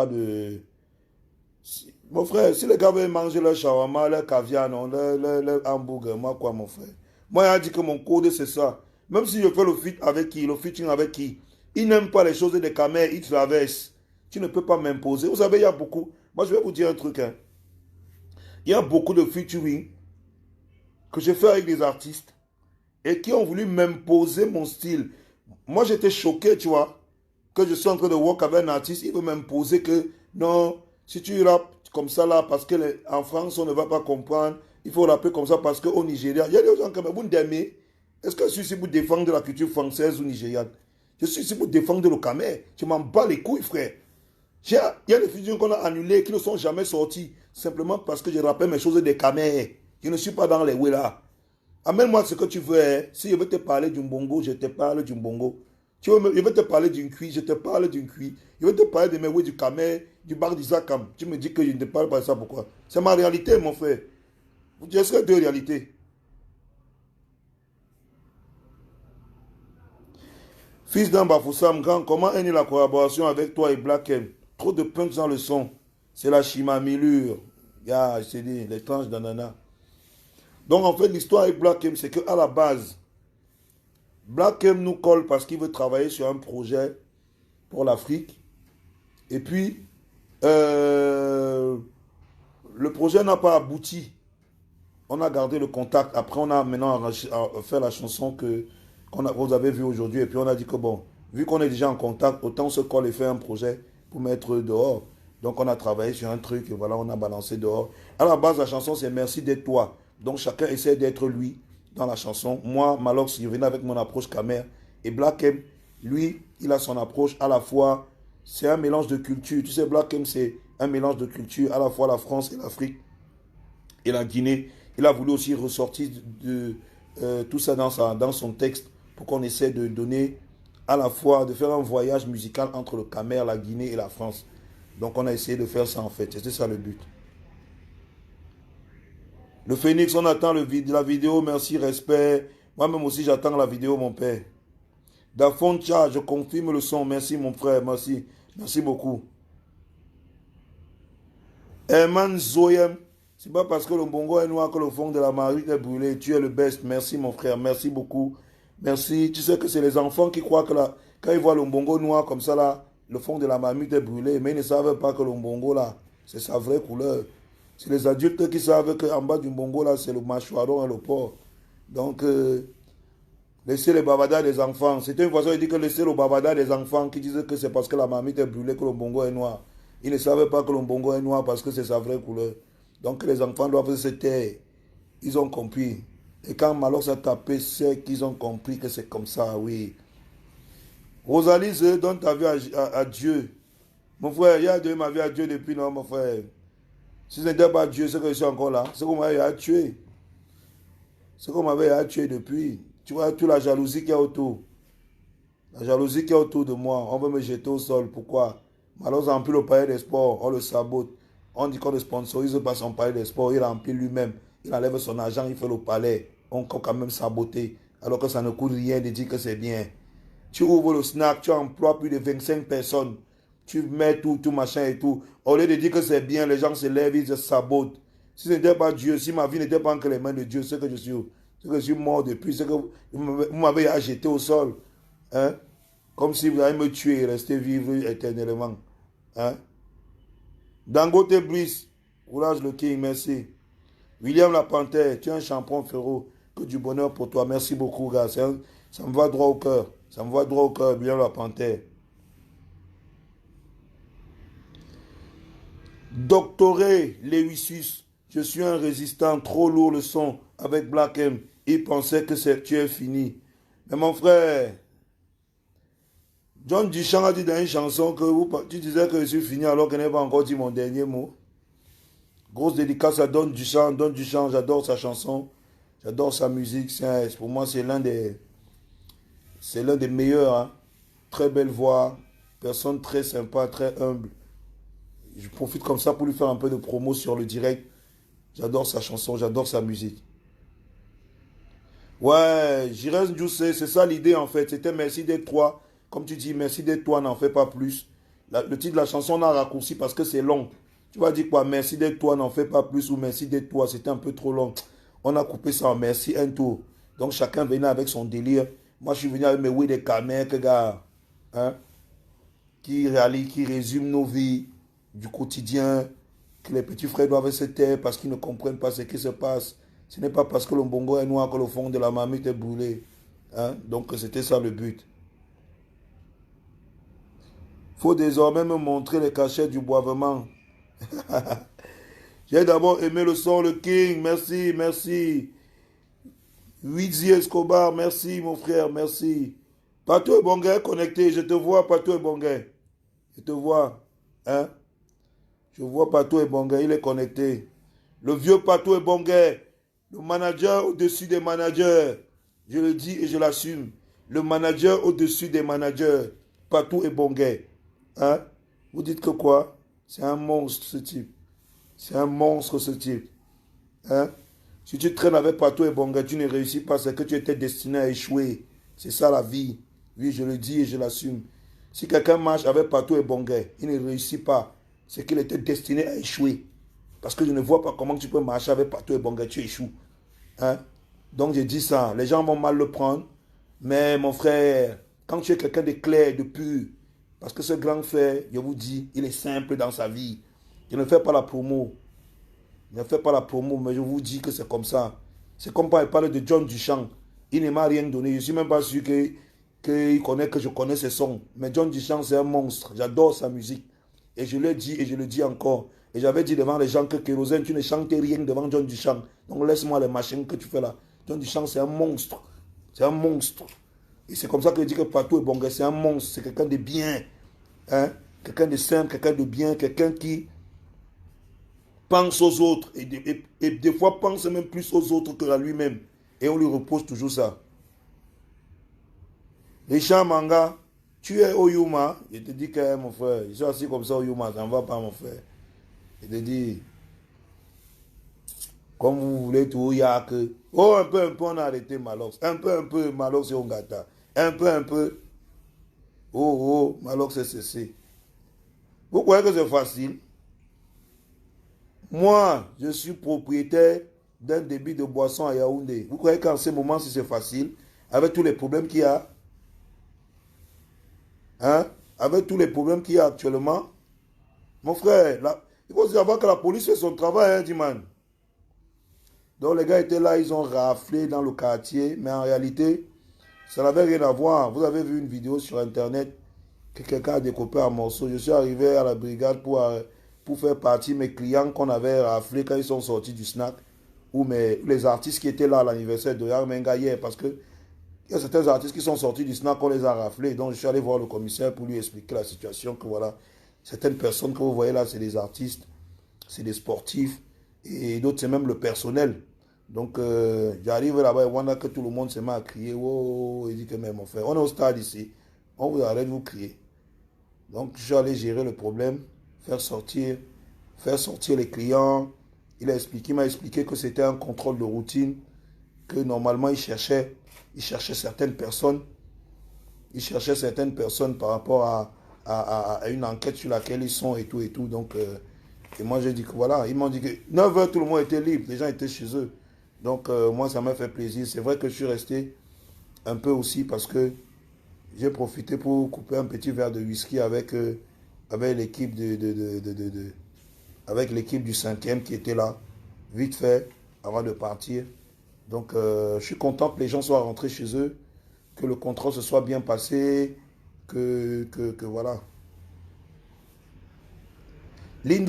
de... Mon frère, si les gars veulent manger leur shawarma, leur caviar, non, leur hamburger, moi quoi, mon frère? Moi, il a dit que mon code, c'est ça. Même si je fais le feat avec qui, le featuring avec qui, ils n'aiment pas les choses des camères, ils traversent. Tu ne peux pas m'imposer. Vous savez, il y a beaucoup... Moi, je vais vous dire un truc, hein. Il y a beaucoup de featuring que je fais avec des artistes et qui ont voulu m'imposer mon style. Moi, j'étais choqué, tu vois, que je suis en train de work avec un artiste, il veut m'imposer que non, si tu rappes comme ça là, parce qu'en France, on ne va pas comprendre, il faut rapper comme ça parce qu'au Nigeria, il y a des gens comme vous m'aimez. Est-ce que je suis ici pour défendre la culture française ou nigériane? Je suis ici pour défendre le Camer. Tu m'en bats les couilles, frère. Il y a des fusions qu'on a annulées qui ne sont jamais sorties, simplement parce que je rappelle mes choses des Camer. Je ne suis pas dans les là. Amène-moi ce que tu veux. Hein. Si je veux te parler d'un bongo, je te parle d'un bongo. Je veux te parler d'une cuit, je te parle d'une cuit. Je veux te parler de mes oui du Camer, du bar d'Isakam. Tu me dis que je ne te parle pas de ça, pourquoi? C'est ma réalité, mon frère. Je serai deux réalités. Fils d'un Bafoussam, grand, comment est née la collaboration avec toi et Black M? Trop de punch dans le son. C'est la chimamilure. Je t'ai dit, les tranches d'ananas. Donc en fait, l'histoire avec Black M, c'est qu'à la base, Black M nous colle parce qu'il veut travailler sur un projet pour l'Afrique. Et puis, le projet n'a pas abouti. On a gardé le contact. Après, on a maintenant fait la chanson que vous avez vue aujourd'hui. Et puis, on a dit que bon, vu qu'on est déjà en contact, autant on se colle et faire un projet pour mettre dehors. Donc, on a travaillé sur un truc et voilà, on a balancé dehors. À la base, la chanson, c'est Merci d'être toi. Donc, chacun essaie d'être lui dans la chanson. Moi, Malox, je venais avec mon approche Camer. Et Black M, lui, il a son approche à la fois. C'est un mélange de culture. Tu sais, Black M, c'est un mélange de culture à la fois la France et l'Afrique et la Guinée. Il a voulu aussi ressortir tout ça dans son texte pour qu'on essaie de donner à la fois, de faire un voyage musical entre le Camer, la Guinée et la France. Donc on a essayé de faire ça en fait. C'était ça le but. Le Phoenix, on attend la vidéo. Merci, respect. Moi-même aussi, j'attends la vidéo, mon père. Dafoncha, je confirme le son. Merci, mon frère. Merci. Merci beaucoup. Herman Zoyem. C'est pas parce que le bongo est noir que le fond de la marmite est brûlé. Tu es le best. Merci, mon frère. Merci beaucoup. Merci. Tu sais que c'est les enfants qui croient que là, quand ils voient le bongo noir comme ça, là, le fond de la marmite est brûlé. Mais ils ne savent pas que le bongo, là, c'est sa vraie couleur. C'est les adultes qui savent qu'en bas du bongo, là, c'est le mâchoiron et le porc. Donc, laissez les babadas des enfants. C'était une façon de dire que laissez le babada des enfants qui disent que c'est parce que la marmite est brûlée que le bongo est noir. Ils ne savent pas que le bongo est noir parce que c'est sa vraie couleur. Donc, les enfants doivent se taire. Ils ont compris. Et quand Malox a tapé, c'est qu'ils ont compris que c'est comme ça, oui. Rosalie, donne ta vie à Dieu. Mon frère, il y a donné ma vie à Dieu depuis, non, mon frère. Si ce n'était pas Dieu, c'est que je suis encore là. C'est qu'on m'avait tué. C'est qu'on m'avait tué depuis. Tu vois, toute la jalousie qui est autour. La jalousie qui est autour de moi. On veut me jeter au sol. Pourquoi? Malheureusement, on remplit le palais des sports. On le sabote. On dit qu'on ne sponsorise pas son palais des sports. Il remplit lui-même. Il enlève son argent. Il fait le palais. On peut quand même saboter. Alors que ça ne coûte rien de dire que c'est bien. Tu ouvres le snack. Tu emploies plus de 25 personnes. Tu mets tout machin et tout. Au lieu de dire que c'est bien, les gens se lèvent, ils se sabotent. Si ce n'était pas Dieu, si ma vie n'était pas entre les mains de Dieu, c'est que je suis mort depuis, c'est que vous m'avez jeté au sol. Hein? Comme si vous alliez me tuer et rester vivre éternellement. Hein? Dangote Brice, courage le King, merci. William la Panthère, tu es un champion frérot. Que du bonheur pour toi. Merci beaucoup, gars. Ça me va droit au cœur. Ça me va droit au cœur, William la Panthère. Doctoré Lewisius, je suis un résistant, trop lourd le son avec Black M. Il pensait que tu es fini. Mais mon frère, John Duchamp a dit dans une chanson que tu disais que je suis fini alors qu'il n'a pas encore dit mon dernier mot. Grosse dédicace à Don Duchamp. Don Duchamp, j'adore sa chanson. J'adore sa musique. Pour moi, c'est l'un des meilleurs. Hein. Très belle voix. Personne très sympa, très humble. Je profite comme ça pour lui faire un peu de promo sur le direct. J'adore sa chanson, j'adore sa musique. Ouais, Jirez Djoussé, c'est ça l'idée en fait. C'était merci d'être toi. Comme tu dis, merci d'être toi, n'en fais pas plus. Le titre de la chanson, on a raccourci parce que c'est long. Tu vas dire quoi? Merci d'être toi, n'en fais pas plus. Ou merci d'être toi, c'était un peu trop long. On a coupé ça en merci un tour. Donc chacun venait avec son délire. Moi, je suis venu avec mes oui des camèques, gars. Hein? Qui résument nos vies du quotidien. Que les petits frères doivent se taire parce qu'ils ne comprennent pas ce qui se passe. Ce n'est pas parce que le bongo est noir que le fond de la marmite est brûlé. Hein? Donc c'était ça le but. Il faut désormais me montrer les cachets du boivement. J'ai d'abord aimé le son, le King. Merci, merci. Wizi Escobar, merci mon frère, merci. Patou et Bonguet est connecté. Je te vois, Patou et Bonguet. Je te vois. Hein? Je vois Patou et Bonguet, il est connecté. Le vieux Patou et Bonguet. Le manager au-dessus des managers. Je le dis et je l'assume. Le manager au-dessus des managers. Patou et Bonguet. Hein? Vous dites que quoi? C'est un monstre ce type. C'est un monstre ce type. Hein? Si tu traînes avec Patou et Bonguet, tu ne réussis pas, c'est que tu étais destiné à échouer. C'est ça la vie. Oui, je le dis et je l'assume. Si quelqu'un marche avec Patou et Bonguet, il ne réussit pas, c'est qu'il était destiné à échouer. Parce que je ne vois pas comment tu peux marcher avec Patou et Bonguet, tu échoues. Hein? Donc je dis ça, les gens vont mal le prendre. Mais mon frère, quand tu es quelqu'un de clair, de pur, parce que ce grand frère, je vous dis, il est simple dans sa vie. Il ne fait pas la promo. Il ne fait pas la promo, mais je vous dis que c'est comme ça. C'est comme quand il parle de John Duchamp. Il ne m'a rien donné. Je ne suis même pas sûr qu'il connaît, que je connais ses sons. Mais John Duchamp, c'est un monstre. J'adore sa musique. Et je l'ai dit et je le dis encore. Et j'avais dit devant les gens que Kérosène, tu ne chantais rien devant John Duchamp. Donc laisse-moi les machines que tu fais là. John Duchamp, c'est un monstre. C'est un monstre. Et c'est comme ça que je dis que Patou est Bonguet, c'est un monstre. C'est quelqu'un de bien. Hein? Quelqu'un de simple, quelqu'un de bien, quelqu'un qui pense aux autres et des fois pense même plus aux autres que à lui-même. Et on lui repose toujours ça. Richard Manga, tu es au Yuma. Je te dis que mon frère, je suis assis comme ça au Yuma, ça ne va pas mon frère. Je te dis, comme vous voulez tout, il y a que... Oh, un peu, on a arrêté Malox. Un peu, Malox et Ongata. Un peu. Oh, Malox c'est cessé. Vous croyez que c'est facile? Moi, je suis propriétaire d'un débit de boisson à Yaoundé. Vous croyez qu'en ce moment, si c'est facile, avec tous les problèmes qu'il y a, hein, avec tous les problèmes qu'il y a actuellement, mon frère, là, il faut savoir que la police fait son travail, hein, Diman. Donc les gars étaient là, ils ont raflé dans le quartier, mais en réalité, ça n'avait rien à voir. Vous avez vu une vidéo sur Internet que quelqu'un a découpé en morceaux. Je suis arrivé à la brigade pour faire partie mes clients qu'on avait raflés quand ils sont sortis du snack. Ou les artistes qui étaient là à l'anniversaire de Yarmenga hier. Parce qu'il y a certains artistes qui sont sortis du snack, on les a raflés. Donc je suis allé voir le commissaire pour lui expliquer la situation. Que voilà, certaines personnes que vous voyez là, c'est des artistes, c'est des sportifs. Et d'autres, c'est même le personnel. Donc j'arrive là-bas et voilà que tout le monde se met à crier. Oh, il dit que même mon frère, on est au stade ici. On vous arrête de vous crier. Donc, je suis allé gérer le problème, faire sortir les clients. Il m'a expliqué que c'était un contrôle de routine, que normalement, il cherchait certaines personnes. Il cherchait certaines personnes par rapport à une enquête sur laquelle ils sont et tout et tout. Donc, et moi, j'ai dit que voilà, ils m'ont dit que 9 heures, tout le monde était libre, les gens étaient chez eux. Donc, moi, ça m'a fait plaisir. C'est vrai que je suis resté un peu aussi parce que j'ai profité pour couper un petit verre de whisky avec l'équipe avec l'équipe du 5e qui était là, vite fait, avant de partir. Donc, je suis content que les gens soient rentrés chez eux, que le contrôle se soit bien passé, que voilà. Linda.